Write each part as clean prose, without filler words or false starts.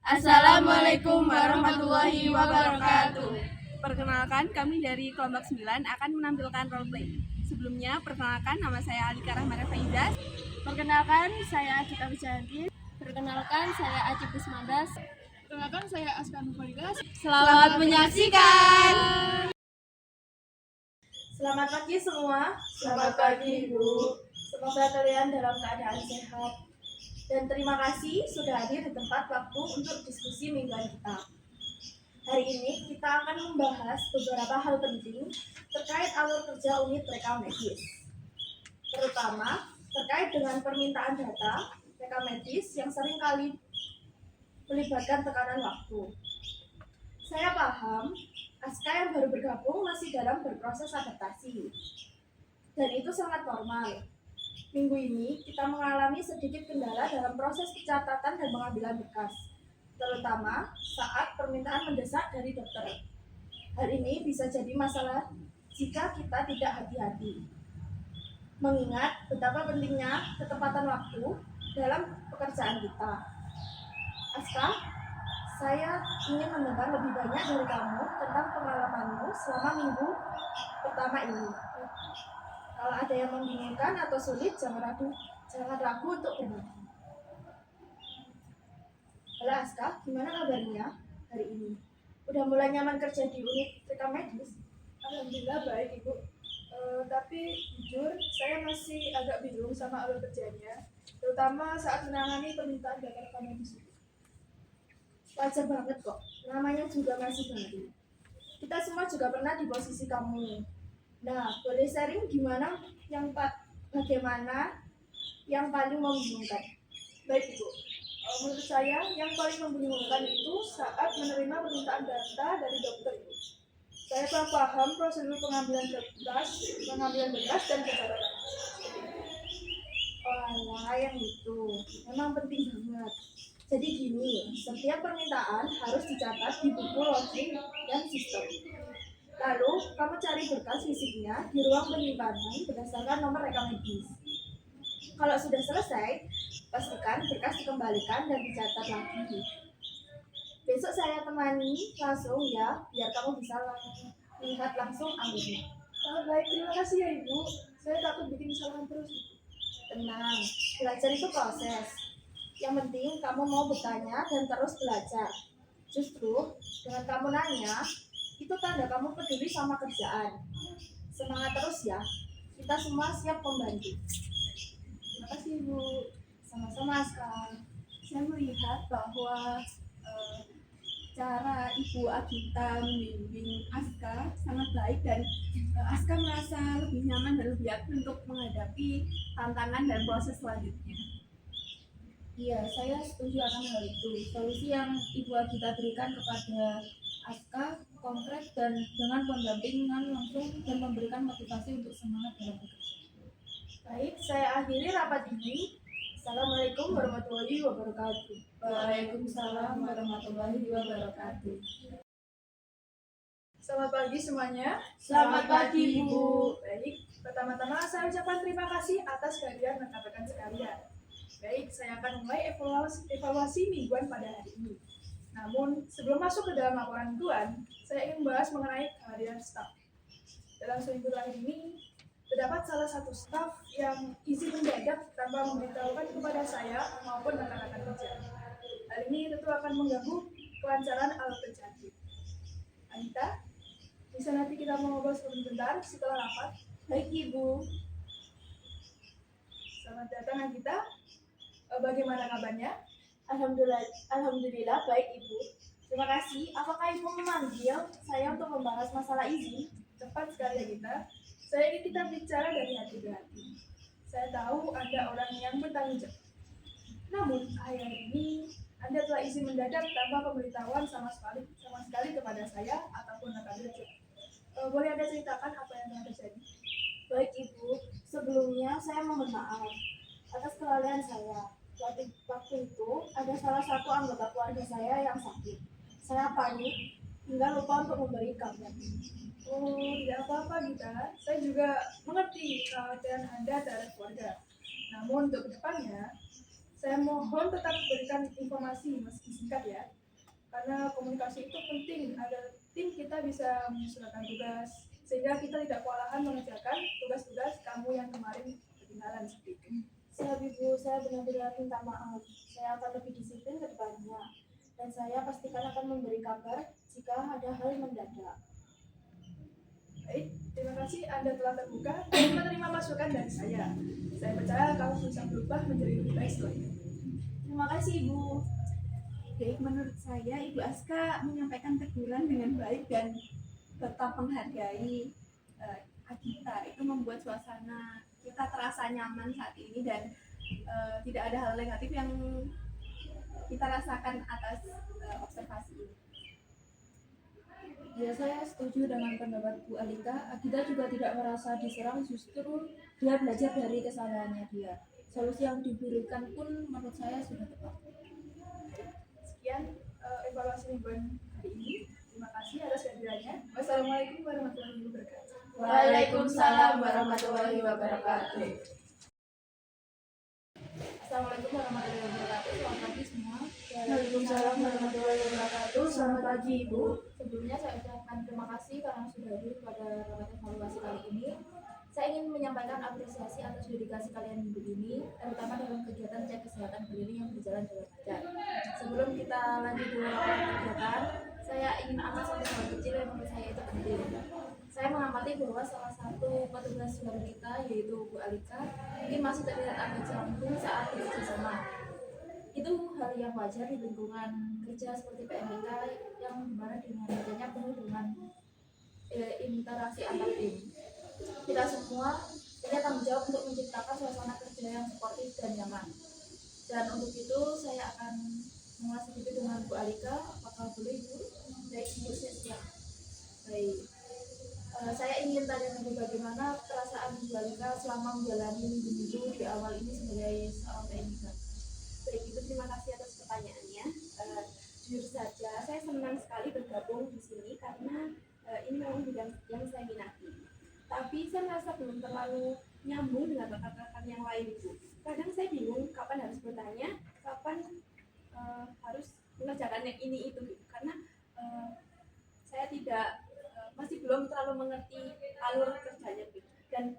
Assalamualaikum warahmatullahi wabarakatuh. Perkenalkan, kami dari kelompok 9 akan menampilkan roleplay. Sebelumnya, perkenalkan, nama saya Alika Rahmana Faizah. Perkenalkan, saya Akita Wijanti. Perkenalkan, saya Aci Prismandas. Perkenalkan, saya Askan Faridas. Selamat menyaksikan. Selamat pagi semua. Selamat pagi, Ibu. Semoga kalian dalam keadaan sehat. Dan terima kasih sudah hadir di tempat waktu untuk diskusi mingguan kita. Hari ini kita akan membahas beberapa hal penting terkait alur kerja unit rekam medis. Terutama terkait dengan permintaan data rekam medis yang seringkali melibatkan tekanan waktu. Saya paham, Aska yang baru bergabung masih dalam berproses adaptasi. Dan itu sangat normal. Minggu ini kita mengalami sedikit kendala dalam proses pencatatan dan pengambilan berkas, terutama saat permintaan mendesak dari dokter. Hal ini bisa jadi masalah jika kita tidak hati-hati. Mengingat betapa pentingnya ketepatan waktu dalam pekerjaan kita. Aska, saya ingin mendengar lebih banyak dari kamu tentang pengalamanmu selama minggu pertama ini. Kalau ada yang membingungkan atau sulit, jangan ragu untuk berbagi. Halo Aska, gimana kabarnya hari ini? Udah mulai nyaman kerja di unit rekam medis? Alhamdulillah baik, Ibu. Tapi jujur, saya masih agak bingung sama alur kerjanya, terutama saat menangani permintaan data rekam medis. Wajar banget kok, namanya juga masih baru. Kita semua juga pernah di posisi kamu. Nah, boleh sharing bagaimana yang paling membingungkan? Baik, Ibu. Menurut saya, yang paling membingungkan itu saat menerima permintaan data dari dokter, Ibu. Saya kurang paham prosedur pengambilan berkas dan pencatatan. Walah, yang itu memang penting banget. Jadi gini, setiap permintaan harus dicatat di buku login dan sistem. Lalu, kamu cari berkas fisiknya di ruang penyimpanan berdasarkan nomor rekam medis. Kalau sudah selesai, pastikan berkas dikembalikan dan dicatat lagi. Besok saya temani langsung ya, biar kamu bisa lihat langsung alurnya. Baik, terima kasih ya Ibu. Saya takut bikin kesalahan terus. Tenang, belajar itu proses. Yang penting kamu mau bertanya dan terus belajar. Justru dengan kamu nanya, itu tanda kamu peduli sama kerjaan. Semangat terus ya, kita semua siap membantu. Terima kasih Ibu. Sama-sama Aska. Saya melihat bahwa cara Ibu Agita membimbing Aska sangat baik dan Aska merasa lebih nyaman dan lebih yakin untuk menghadapi tantangan dan proses selanjutnya. Iya, saya setuju akan hal itu. Solusi yang Ibu Agita berikan kepada Aska konkret dan dengan pendampingan langsung dan memberikan motivasi untuk semangat dalam bekerja. Baik, saya akhiri rapat ini. Assalamualaikum warahmatullahi wabarakatuh. Waalaikumsalam warahmatullahi wabarakatuh. Selamat pagi semuanya. Selamat pagi, Bu. Baik, pertama-tama saya ucapkan terima kasih atas kehadiran rekan-rekan sekalian. Baik, saya akan mulai evaluasi mingguan pada hari ini. Namun, sebelum masuk ke dalam laporan mingguan, saya ingin membahas mengenai kehadiran staf. Dalam seminggu terakhir ini, terdapat salah satu staf yang izin mendadak tanpa memberitahukan kepada saya maupun rekan-rekan kerja. Hal ini tentu akan mengganggu kelancaran alur kerja. Anita, bisa nanti kita ngobrol sebentar setelah rapat. Baik Ibu. Selamat datang Anita. Bagaimana kabarnya? Alhamdulillah baik Ibu. Terima kasih. Apakah Ibu memanggil saya untuk membahas masalah izin? Tepat sekali Anita. Saya ingin kita bicara dari hati ke hati. Saya tahu Anda orang yang bertanggung jawab. Namun, akhir ini Anda telah izin mendadak tanpa pemberitahuan sama sekali kepada saya ataupun rekan kerja. Boleh Anda ceritakan apa yang telah terjadi? Baik Ibu, sebelumnya saya mohon maaf atas kelalaian saya. Waktu itu ada salah satu anggota keluarga saya yang sakit. Saya panik hingga lupa untuk memberi kabar. Oh, tidak apa-apa Gita. Saya juga mengerti kekhawatiran Anda terhadap keluarga. Namun untuk kedepannya, saya mohon tetap berikan informasi meski singkat ya. karena komunikasi itu penting agar tim kita bisa menyelesaikan tugas, sehingga kita tidak kewalahan mengerjakan tugas-tugas kamu yang kemarin ketinggalan seperti itu. Siap Ibu, saya benar-benar minta maaf. Saya akan lebih disiplin ke depannya. Dan saya pastikan akan memberi kabar jika ada hal yang mendadak. Baik, terima kasih Anda telah terbuka dan menerima masukan dari saya. Saya percaya kamu bisa berubah menjadi lebih baik setelahnya. Terima kasih Ibu. Baik, menurut saya Ibu Aska menyampaikan teguran dengan baik dan tetap menghargai Agita. Itu membuat suasana kita terasa nyaman saat ini dan tidak ada hal negatif yang kita rasakan atas observasi ini. Ya, saya setuju dengan pendapat Bu Alika. Agita juga tidak merasa diserang, justru dia belajar dari kesalahannya dia. Solusi yang diberikan pun menurut saya sudah tepat. Sekian evaluasi mingguan hari ini. Terima kasih atas kehadirannya. Wassalamualaikum warahmatullahi wabarakatuh. Waalaikumsalam warahmatullahi wabarakatuh. Assalamualaikum warahmatullahi wabarakatuh. Selamat pagi semua. Waalaikumsalam warahmatullahi wabarakatuh. Selamat pagi Ibu. Sebelumnya saya ucapkan terima kasih karena sudah hadir pada rapat evaluasi kali ini. Saya ingin menyampaikan apresiasi atas dedikasi kalian minggu ini, terutama dalam kegiatan cek kesehatan keliling yang berjalan dengan lancar. Sebelum kita lanjut ke laporan kegiatan, saya ingin angkat satu hal kecil yang menurut saya itu penting. Saya mengamati bahwa salah satu petugas baru kita, yaitu Bu Alika, mungkin masih terlihat agak canggung saat bekerja sama. Itu hal yang wajar di lingkungan kerja seperti PMK yang dimana dengan kerjanya penuh dengan interaksi antar tim. Kita semua punya tanggung jawab untuk menciptakan suasana kerja yang sportif dan nyaman. Dan untuk itu saya akan mengulas sedikit dengan Bu Alika. Apakah boleh Ibu? Baik, Ibu siap. Baik. Saya ingin tanya dulu bagaimana perasaan Bu Alika selama menjalani minggu-minggu di awal ini sebagai seorang PMK. Baik, Ibu, terima kasih atas pertanyaannya. Jujur saja, saya senang sekali bergabung di sini karena ini memang bidang yang saya minati. Tapi saya merasa belum terlalu nyambung dengan rekan-rekan yang lain, Ibu. Kadang saya bingung kapan harus bertanya, kapan harus mengerjakan yang ini itu, gitu. Karena saya tidak masih belum terlalu mengerti alur kerjanya, gitu. Dan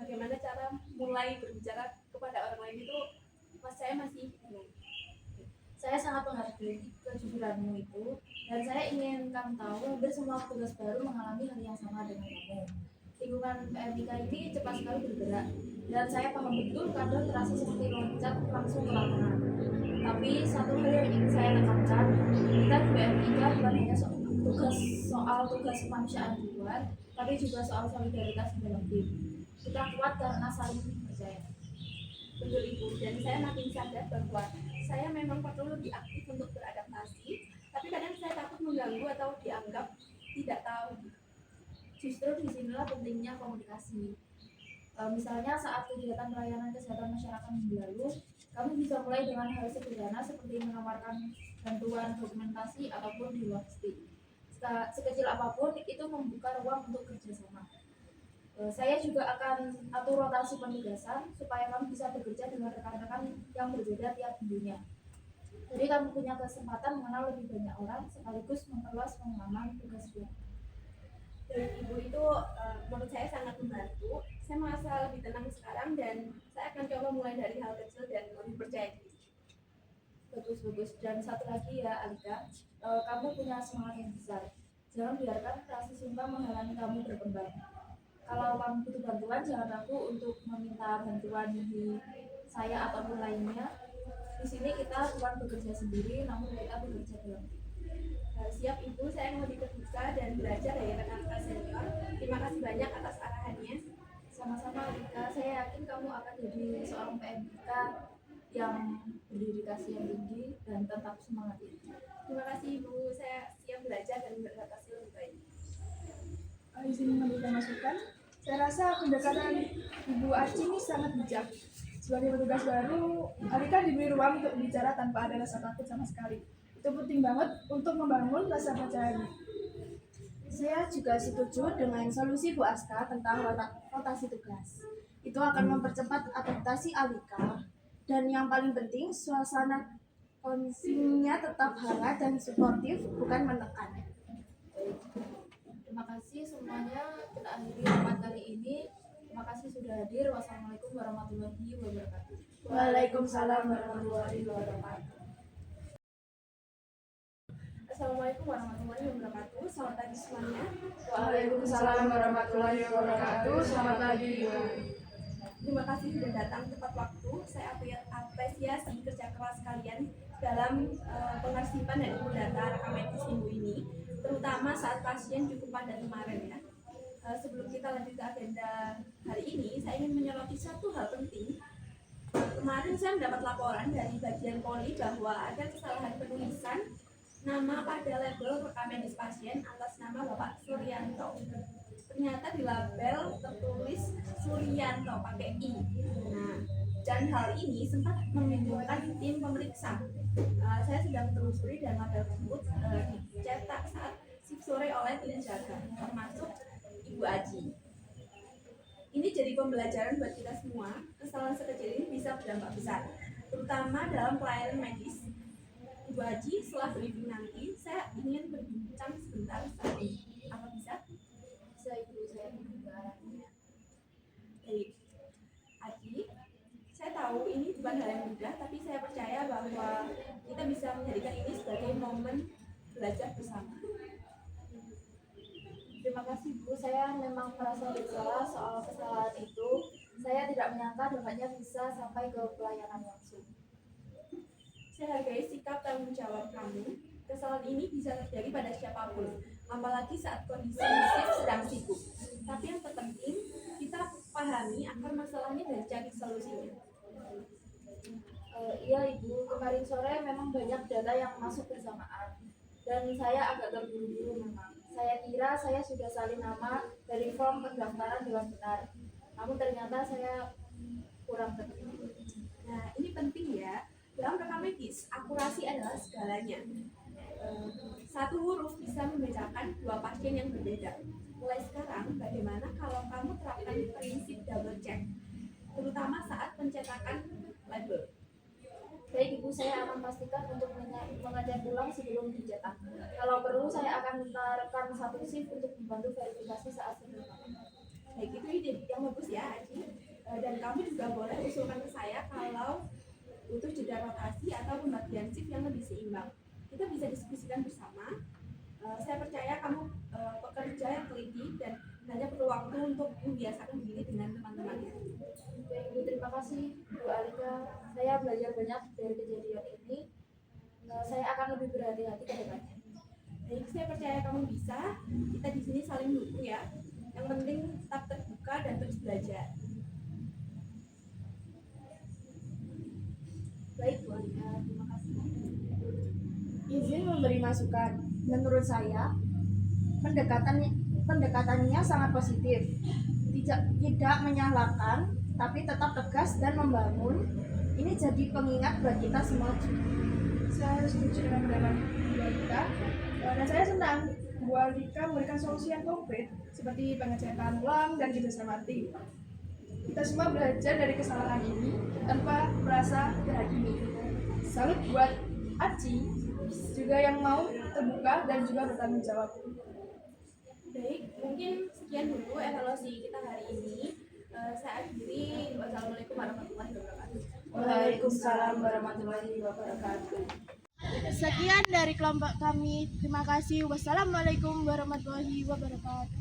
bagaimana cara mulai berbicara kepada orang lain itu, saya masih bingung. Saya sangat menghargai kejujuranmu itu, dan saya ingin kamu tahu hampir semua petugas baru mengalami hal yang sama dengan kamu. Lingkungan PMK ini cepat sekali bergerak, dan saya paham betul kadang terasa seperti loncat langsung ke lapangan. Tapi satu hal yang ingin saya tekankan, kita di PMK bukan hanya soal tugas kemanusiaan di luar, tapi juga soal solidaritas di dalam tim. Kita kuat karena saling percaya. Betul Ibu, dan saya makin sadar bahwa saya memang perlu lebih aktif untuk beradaptasi, tapi kadang saya takut mengganggu atau dianggap tidak tahu. Justru disinilah pentingnya komunikasi. Misalnya saat kegiatan pelayanan kesehatan masyarakat minggu lalu, kamu bisa mulai dengan hal sederhana seperti menawarkan bantuan dokumentasi ataupun di logistik. Sekecil apapun itu membuka ruang untuk kerjasama. Saya juga akan atur rotasi penugasan supaya kamu bisa bekerja dengan rekan-rekan yang berbeda tiap minggunya. Jadi kamu punya kesempatan mengenal lebih banyak orang sekaligus memperluas pengalaman tugas kamu. Dan Ibu itu menurut saya sangat membantu. Saya merasa lebih tenang sekarang dan saya akan coba mulai dari hal kecil dan lebih percaya diri. Bagus. Dan satu lagi ya Alika, kamu punya semangat yang besar. Jangan biarkan rasa sumpah menghalangi kamu berkembang. Kalau kamu butuh bantuan, jangan ragu untuk meminta bantuan di saya ataupun lainnya. Di sini kita bukan bekerja sendiri, namun kita bekerja dalam tim. Siap Ibu, saya mau lebih terbuka dan belajar dari rekan-rekan senior. Terima kasih banyak atas arahannya. Sama-sama Alika, saya yakin kamu akan jadi seorang PMK yang berdedikasi yang tinggi dan tetap semangat itu. Terima kasih Ibu, saya siap belajar dan beradaptasi lebih baik. Di sini memberikan masukan. Saya rasa pendekatan Ibu Aci ini sangat bijak. Sebagai petugas baru, Alika diberi ruang untuk bicara tanpa ada rasa takut sama sekali. Itu penting banget untuk membangun rasa percaya diri. Saya juga setuju dengan solusi Bu Aska tentang rotasi tugas. Itu akan mempercepat adaptasi Alika. Dan yang paling penting, suasana Kondisinya tetap hangat dan suportif, bukan menekan. Terima kasih semuanya. Kita akhiri rapat kali ini. Terima kasih sudah hadir. Wassalamualaikum warahmatullahi wabarakatuh. Waalaikumsalam warahmatullahi wabarakatuh. Assalamualaikum warahmatullahi wabarakatuh. Selamat pagi semuanya. Waalaikumsalam warahmatullahi wabarakatuh. Selamat pagi. Terima kasih sudah datang tepat waktu. Saya apresiasi kerja keras kalian dalam pengarsipan dan input data rekam medis minggu ini, terutama saat pasien cukup padat kemarin ya. Sebelum kita lanjut ke agenda hari ini, saya ingin menyoroti satu hal penting. Kemarin saya mendapat laporan dari bagian poli bahwa ada kesalahan penulisan nama pada label rekam medis pasien atas nama Bapak Suryanto. Ternyata di label tertulis Suryanto pakai I. Nah, dan hal ini sempat membingungkan tim pemeriksa. Saya sedang telusuri dan label tersebut dicetak saat shift sore oleh tim jaga, termasuk Ibu Aji. Ini jadi pembelajaran buat kita semua. Kesalahan sekecil ini bisa berdampak besar, terutama dalam pelayanan medis. Ibu Aji, setelah briefing nanti, saya ingin berbincang sebentar saat ini. Apa bisa? Bisa Ibu, saya menunggu arahnya. Baik, Aji, saya tahu ini bukan hal yang mudah, tapi saya percaya bahwa kita bisa menjadikan ini sebagai momen belajar bersama. Terima kasih Bu, saya memang merasa bersalah soal kesalahan itu. Saya tidak menyangka dampaknya bisa sampai ke pelayanan langsung. Saya hargai sikap tanggung jawab kamu. Kesalahan ini bisa terjadi pada siapapun, apalagi saat kondisi shift sedang sibuk. Tapi yang terpenting, kita pahami akar masalahnya dan cari solusinya. Iya Ibu, kemarin sore memang banyak data yang masuk bersamaan dan saya agak terburu-buru memang. Saya kira saya sudah salin nama dari form pendaftaran dengan benar, namun ternyata saya kurang teliti. Nah, ini penting ya. Dalam rekam medis, akurasi adalah segalanya. Satu huruf bisa membedakan dua pasien yang berbeda. Mulai sekarang, bagaimana kalau kamu terapkan prinsip double check, terutama saat pencetakan label? Baik Ibu, saya akan pastikan untuk mengecek ulang sebelum dicetak. Kalau perlu, saya akan minta rekan satu shift untuk membantu verifikasi saat sebelumnya. Baik, itu ide yang bagus ya, Aji. Dan kamu juga boleh usulkan ke saya kalau butuh jeda rotasi atau pembagian shift yang lebih seimbang. Kita bisa diskusikan bersama. Saya percaya kamu pekerja yang teliti dan hanya perlu waktu untuk membiasakan diri dengan teman-temannya. Baik Ibu, terima kasih Bu Alika. Saya belajar banyak dari kejadian ini. Saya akan lebih berhati-hati ke depannya. Baik, saya percaya kamu bisa. Kita di sini saling dukung ya. Yang penting tetap terbuka dan terus belajar. Baik Bu Alika, terima kasih. Izin memberi masukan. Menurut saya, pendekatannya sangat positif. Tidak menyalahkan, tapi tetap tegas dan membangun. Ini jadi pengingat buat kita semua. Saya setuju dengan pendapat Bu Alika. Dan saya senang Bu Alika memberikan solusi yang konkret seperti pengecekan ulang dan kerjasama tim. Kita semua belajar dari kesalahan ini tanpa merasa terhakimi. Salut buat Aci juga yang mau terbuka dan juga bertanggung jawab. Baik, mungkin sekian dulu evaluasi kita hari ini. Saya akhiri. Wassalamualaikum warahmatullahi wabarakatuh. Waalaikumsalam warahmatullahi wabarakatuh. Sekian dari kelompok kami. Terima kasih. Wassalamualaikum warahmatullahi wabarakatuh.